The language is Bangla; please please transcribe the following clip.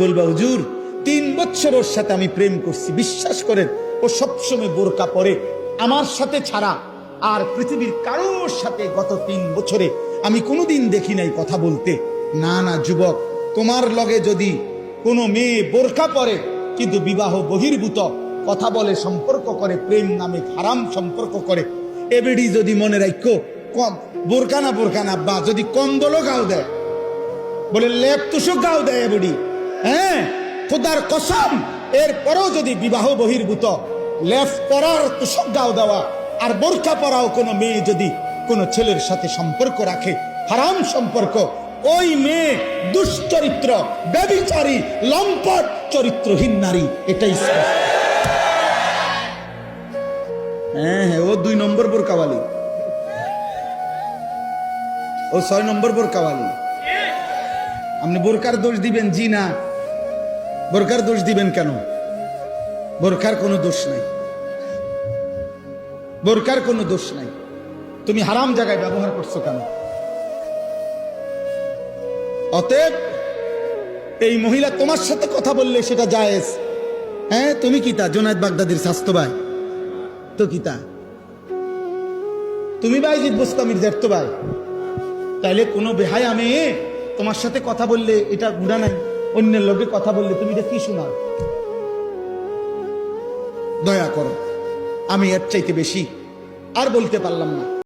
বলবা হুজুর 3 বছর ওর সাথে আমি প্রেম করছি, বিশ্বাস করেন ও সবসময় বোরকা পরে, আমার সাথে ছাড়া আর পৃথিবীর কারোর সাথে গত 3 বছরে আমি কোনোদিন দেখি নাই কথা বলতে। না না যুবক, তোমার লগে যদি কোনো মেয়ে বোরকা পরে কিন্তু বিবাহ বহির্ভূত কথা বলে, সম্পর্ক করে, প্রেম নামে হারাম সম্পর্ক করে, এবেডি যদি মনে রাখো কম বোরকা না বা যদি কম্বলও গাও দেয়, বলে লেপ তুষক গাও দেয় এবেডি, হ্যাঁ খোদার কসম, এরপরেও যদি বিবাহ বহির্ভূত লেফ পরার তুষক গাও দেওয়া আর বোরকা পরাও কোনো মেয়ে যদি কোনো ছেলের সাথে সম্পর্ক রাখে, হারাম সম্পর্ক, ওই মেয়ে দুশ্চরিত্র, ব্যভিচারী, লম্পট, চরিত্রহীন নারী, এটাই স্পষ্ট। হ্যাঁ হ্যাঁ, ও 2 নম্বর বোরকাওয়ালি, ও 6 নম্বর বোরকাওয়ালি। আপনি বোরকার দোষ দিবেন? জি না, বোরকার দোষ দিবেন কেন? বোরকার কোনো দোষ নাই, বোরকার কোনো দোষ নাই। তুমি হারাম জায়গায় ব্যবহার করছো কেন? অতএব এই মহিলা তোমার সাথে কথা বললে সেটা জায়েজ। হ্যাঁ, তুমি কি তা জুনায়েদ বাগদাদির স্বাস্থ্য ভাই তো কি তা? তুমি বাইজিদ বোস্তামির জ্যাঠতো ভাই, তাইলে কোনো বেহায়া মেয়ে তোমার সাথে কথা বললে এটা গুনাহ নাই? অন্যের লোকে কথা বললে তুমি এটা কি শোনাও? দয়া করো, আমি এর চাইতে বেশি আর বলতে পারলাম না।